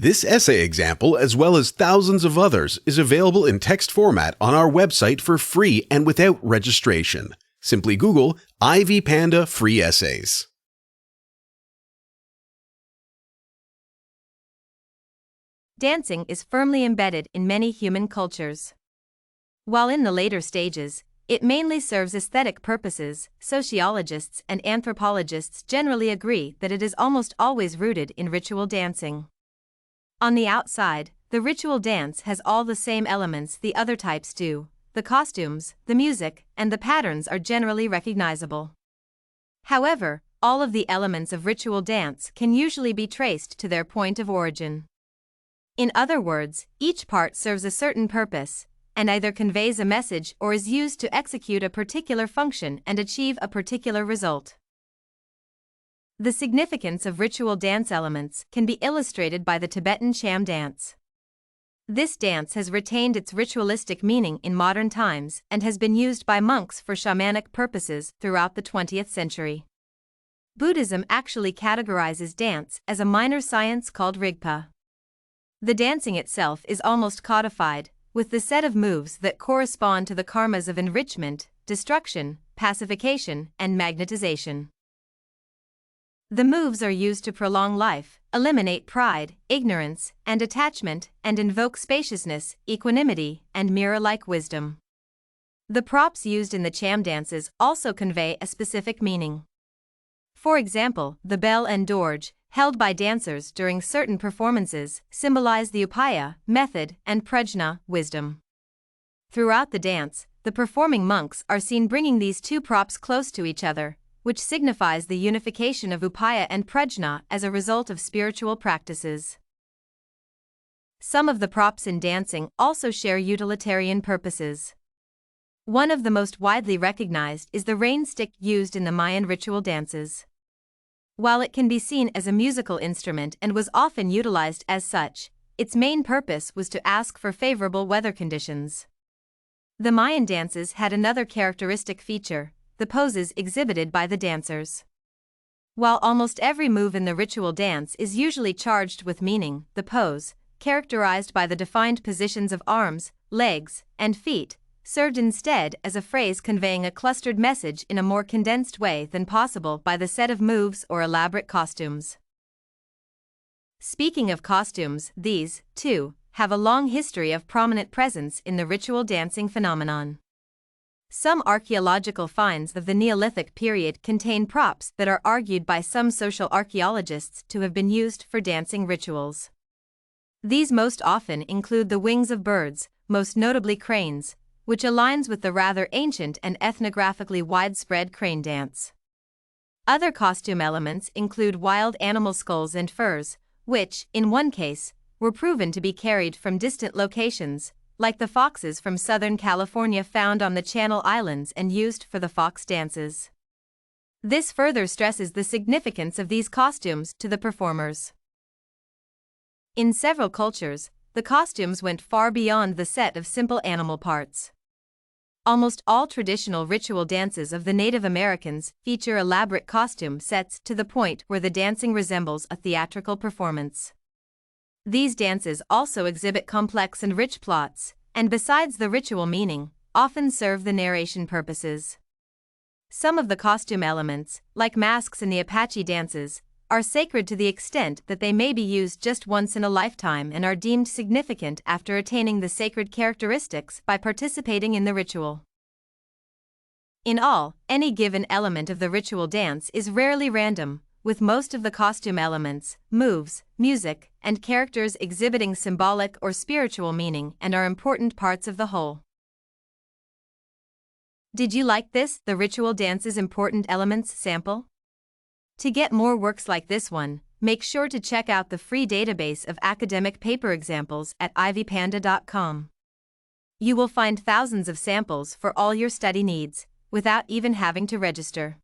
This essay example, as well as thousands of others, is available in text format on our website for free and without registration. Simply Google Ivy Panda Free Essays. Dancing is firmly embedded in many human cultures. While in the later stages, it mainly serves aesthetic purposes, sociologists and anthropologists generally agree that it is almost always rooted in ritual dancing. On the outside, the ritual dance has all the same elements the other types do. The costumes, the music, and the patterns are generally recognizable. However, all of the elements of ritual dance can usually be traced to their point of origin. In other words, each part serves a certain purpose, and either conveys a message or is used to execute a particular function and achieve a particular result. The significance of ritual dance elements can be illustrated by the Tibetan Cham dance. This dance has retained its ritualistic meaning in modern times and has been used by monks for shamanic purposes throughout the 20th century. Buddhism actually categorizes dance as a minor science called Rigpa. The dancing itself is almost codified, with the set of moves that correspond to the karmas of enrichment, destruction, pacification, and magnetization. The moves are used to prolong life, eliminate pride, ignorance, and attachment, and invoke spaciousness, equanimity, and mirror-like wisdom. The props used in the Cham dances also convey a specific meaning. For example, the bell and dorje, held by dancers during certain performances, symbolize the upaya, method, and prajna, wisdom. Throughout the dance, the performing monks are seen bringing these two props close to each other, which signifies the unification of upaya and prajna as a result of spiritual practices. Some of the props in dancing also share utilitarian purposes. One of the most widely recognized is the rain stick used in the Mayan ritual dances. While it can be seen as a musical instrument and was often utilized as such, its main purpose was to ask for favorable weather conditions. The Mayan dances had another characteristic feature: the poses exhibited by the dancers. While almost every move in the ritual dance is usually charged with meaning, the pose, characterized by the defined positions of arms, legs, and feet, served instead as a phrase conveying a clustered message in a more condensed way than possible by the set of moves or elaborate costumes. Speaking of costumes, these, too, have a long history of prominent presence in the ritual dancing phenomenon. Some archaeological finds of the Neolithic period contain props that are argued by some social archaeologists to have been used for dancing rituals. These most often include the wings of birds, most notably cranes, which aligns with the rather ancient and ethnographically widespread crane dance. Other costume elements include wild animal skulls and furs, which, in one case, were proven to be carried from distant locations, like the foxes from Southern California found on the Channel Islands and used for the fox dances. This further stresses the significance of these costumes to the performers. In several cultures, the costumes went far beyond the set of simple animal parts. Almost all traditional ritual dances of the Native Americans feature elaborate costume sets to the point where the dancing resembles a theatrical performance. These dances also exhibit complex and rich plots, and besides the ritual meaning, often serve the narration purposes. Some of the costume elements, like masks in the Apache dances, are sacred to the extent that they may be used just once in a lifetime and are deemed significant after attaining the sacred characteristics by participating in the ritual. In all, any given element of the ritual dance is rarely random, with most of the costume elements, moves, music, and characters exhibiting symbolic or spiritual meaning and are important parts of the whole. Did you like this, the Ritual Dance's Important Elements sample? To get more works like this one, make sure to check out the free database of academic paper examples at ivypanda.com. You will find thousands of samples for all your study needs, without even having to register.